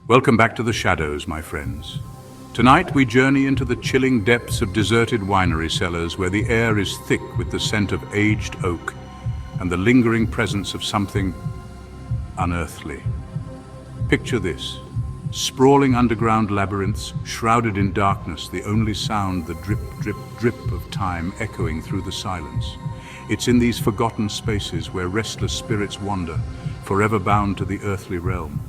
Welcome back to the shadows, my friends. Tonight we journey into the chilling depths of deserted winery cellars where the air is thick with the scent of aged oak and the lingering presence of something unearthly. Picture this: sprawling underground labyrinths, shrouded in darkness, the only sound the drip, drip, drip of time echoing through the silence. It's in these forgotten spaces where restless spirits wander, forever bound to the earthly realm.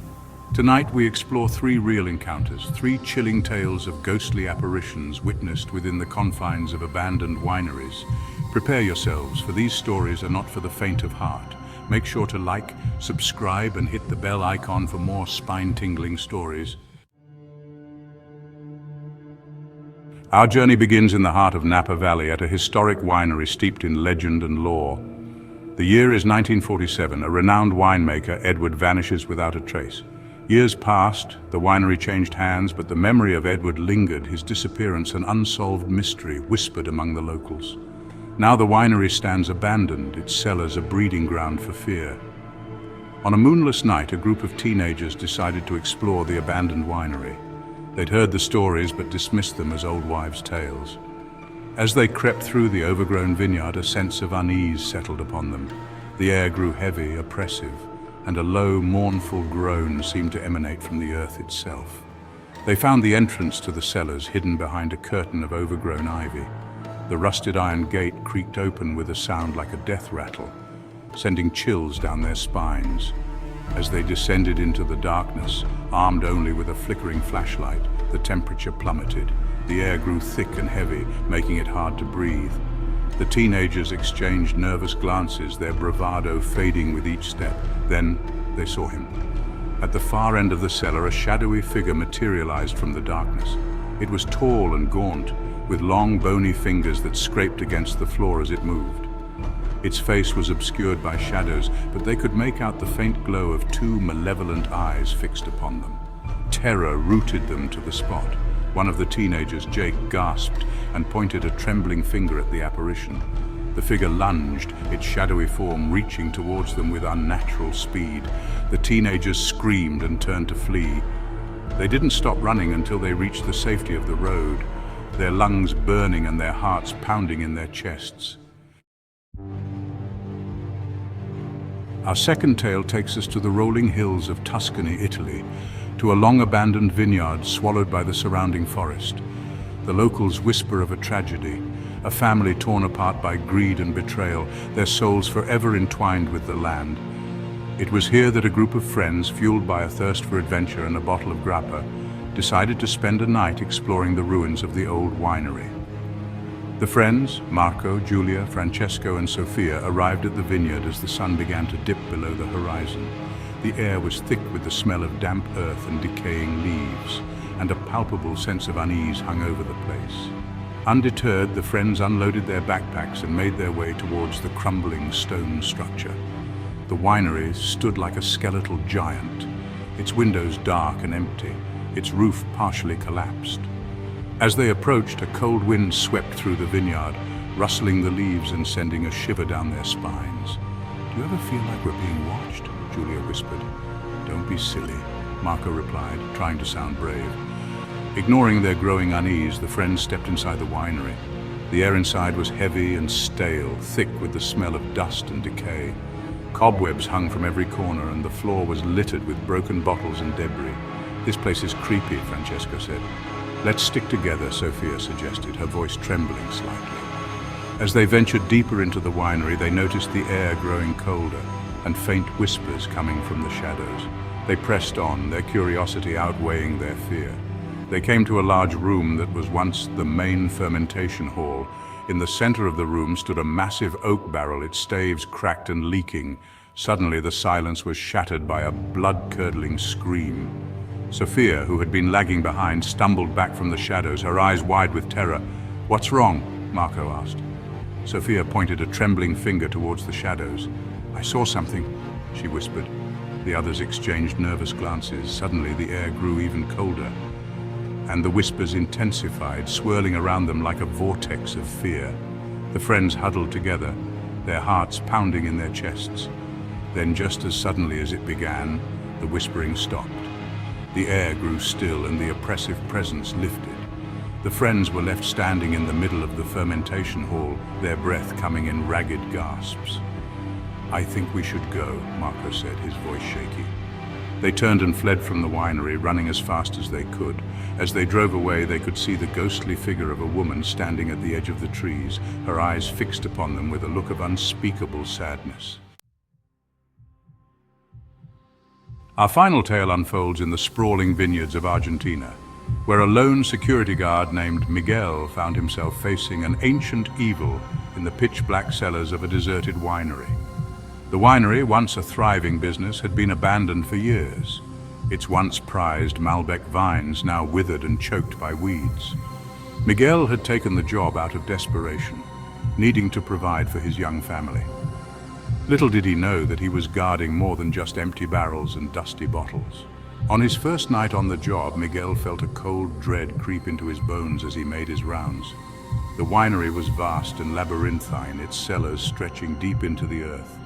Tonight we explore three real encounters, three chilling tales of ghostly apparitions witnessed within the confines of abandoned wineries. Prepare yourselves, for these stories are not for the faint of heart. Make sure to like, subscribe, and hit the bell icon for more spine-tingling stories. Our journey begins in the heart of Napa Valley at a historic winery steeped in legend and lore. The year is 1947. A renowned winemaker, Edward, vanishes without a trace. Years passed, the winery changed hands, but the memory of Edward lingered, his disappearance an unsolved mystery whispered among the locals. Now the winery stands abandoned, its cellars a breeding ground for fear. On a moonless night, a group of teenagers decided to explore the abandoned winery. They'd heard the stories but dismissed them as old wives' tales. As they crept through the overgrown vineyard, a sense of unease settled upon them. The air grew heavy, oppressive, and a low, mournful groan seemed to emanate from the earth itself. They found the entrance to the cellars hidden behind a curtain of overgrown ivy. The rusted iron gate creaked open with a sound like a death rattle, sending chills down their spines. As they descended into the darkness, armed only with a flickering flashlight, the temperature plummeted. The air grew thick and heavy, making it hard to breathe. The teenagers exchanged nervous glances, their bravado fading with each step. Then they saw him. At the far end of the cellar, a shadowy figure materialized from the darkness. It was tall and gaunt, with long, bony fingers that scraped against the floor as it moved. Its face was obscured by shadows, but they could make out the faint glow of two malevolent eyes fixed upon them. Terror rooted them to the spot. One of the teenagers, Jake, gasped and pointed a trembling finger at the apparition. The figure lunged, its shadowy form reaching towards them with unnatural speed. The teenagers screamed and turned to flee. They didn't stop running until they reached the safety of the road, their lungs burning and their hearts pounding in their chests. Our second tale takes us to the rolling hills of Tuscany, Italy, to a long-abandoned vineyard swallowed by the surrounding forest. The locals whisper of a tragedy, a family torn apart by greed and betrayal, their souls forever entwined with the land. It was here that a group of friends, fueled by a thirst for adventure and a bottle of grappa, decided to spend a night exploring the ruins of the old winery. The friends, Marco, Giulia, Francesco, and Sofia, arrived at the vineyard as the sun began to dip below the horizon. The air was thick with the smell of damp earth and decaying leaves, and a palpable sense of unease hung over the place. Undeterred, the friends unloaded their backpacks and made their way towards the crumbling stone structure. The winery stood like a skeletal giant, its windows dark and empty, its roof partially collapsed. As they approached, a cold wind swept through the vineyard, rustling the leaves and sending a shiver down their spines. "Do you ever feel like we're being watched?" Giulia whispered. "Don't be silly," Marco replied, trying to sound brave. Ignoring their growing unease, the friends stepped inside the winery. The air inside was heavy and stale, thick with the smell of dust and decay. Cobwebs hung from every corner, and the floor was littered with broken bottles and debris. "This place is creepy," Francesco said. "Let's stick together," Sofia suggested, her voice trembling slightly. As they ventured deeper into the winery, they noticed the air growing colder and faint whispers coming from the shadows. They pressed on, their curiosity outweighing their fear. They came to a large room that was once the main fermentation hall. In the center of the room stood a massive oak barrel, its staves cracked and leaking. Suddenly, the silence was shattered by a blood-curdling scream. Sofia, who had been lagging behind, stumbled back from the shadows, her eyes wide with terror. "What's wrong?" Marco asked. Sofia pointed a trembling finger towards the shadows. "I saw something," she whispered. The others exchanged nervous glances. Suddenly, the air grew even colder, and the whispers intensified, swirling around them like a vortex of fear. The friends huddled together, their hearts pounding in their chests. Then, just as suddenly as it began, the whispering stopped. The air grew still and the oppressive presence lifted. The friends were left standing in the middle of the fermentation hall, their breath coming in ragged gasps. "I think we should go," Marco said, his voice shaky. They turned and fled from the winery, running as fast as they could. As they drove away, they could see the ghostly figure of a woman standing at the edge of the trees, her eyes fixed upon them with a look of unspeakable sadness. Our final tale unfolds in the sprawling vineyards of Argentina, where a lone security guard named Miguel found himself facing an ancient evil in the pitch-black cellars of a deserted winery. The winery, once a thriving business, had been abandoned for years. Its once prized Malbec vines now withered and choked by weeds. Miguel had taken the job out of desperation, needing to provide for his young family. Little did he know that he was guarding more than just empty barrels and dusty bottles. On his first night on the job, Miguel felt a cold dread creep into his bones as he made his rounds. The winery was vast and labyrinthine, its cellars stretching deep into the earth.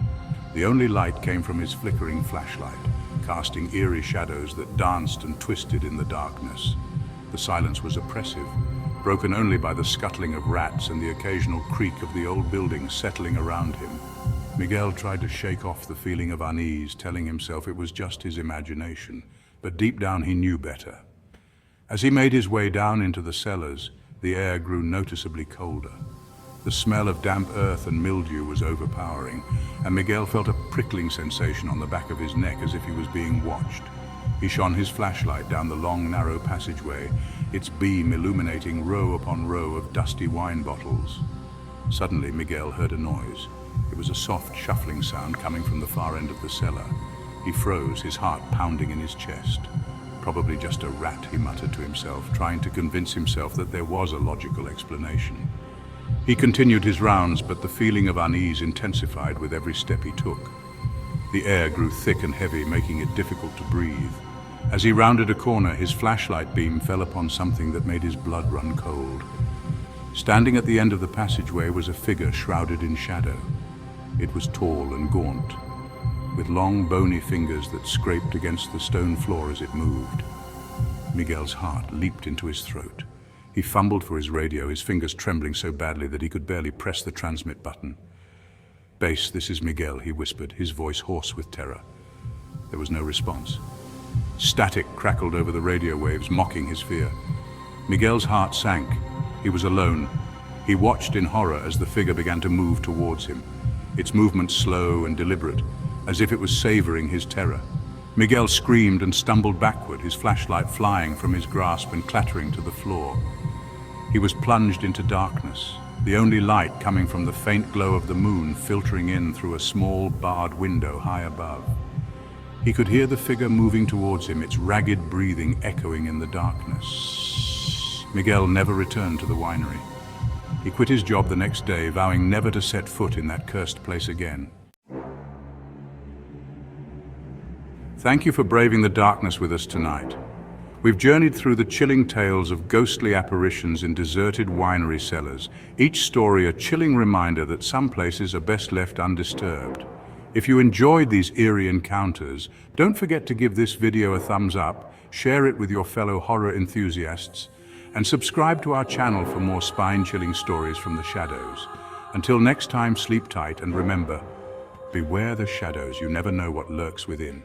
The only light came from his flickering flashlight, casting eerie shadows that danced and twisted in the darkness. The silence was oppressive, broken only by the scuttling of rats and the occasional creak of the old buildings settling around him. Miguel tried to shake off the feeling of unease, telling himself it was just his imagination, but deep down he knew better. As he made his way down into the cellars, the air grew noticeably colder. The smell of damp earth and mildew was overpowering, and Miguel felt a prickling sensation on the back of his neck as if he was being watched. He shone his flashlight down the long, narrow passageway, its beam illuminating row upon row of dusty wine bottles. Suddenly, Miguel heard a noise. It was a soft, shuffling sound coming from the far end of the cellar. He froze, his heart pounding in his chest. "Probably just a rat," he muttered to himself, trying to convince himself that there was a logical explanation. He continued his rounds, but the feeling of unease intensified with every step he took. The air grew thick and heavy, making it difficult to breathe. As he rounded a corner, his flashlight beam fell upon something that made his blood run cold. Standing at the end of the passageway was a figure shrouded in shadow. It was tall and gaunt, with long, bony fingers that scraped against the stone floor as it moved. Miguel's heart leaped into his throat. He fumbled for his radio, his fingers trembling so badly that he could barely press the transmit button. "Base, this is Miguel," he whispered, his voice hoarse with terror. There was no response. Static crackled over the radio waves, mocking his fear. Miguel's heart sank. He was alone. He watched in horror as the figure began to move towards him, its movement slow and deliberate, as if it was savoring his terror. Miguel screamed and stumbled backward, his flashlight flying from his grasp and clattering to the floor. He was plunged into darkness, the only light coming from the faint glow of the moon filtering in through a small barred window high above. He could hear the figure moving towards him, its ragged breathing echoing in the darkness. Miguel never returned to the winery. He quit his job the next day, vowing never to set foot in that cursed place again. Thank you for braving the darkness with us tonight. We've journeyed through the chilling tales of ghostly apparitions in deserted winery cellars, each story a chilling reminder that some places are best left undisturbed. If you enjoyed these eerie encounters, don't forget to give this video a thumbs up, share it with your fellow horror enthusiasts, and subscribe to our channel for more spine-chilling stories from the shadows. Until next time, sleep tight and remember, beware the shadows, you never know what lurks within.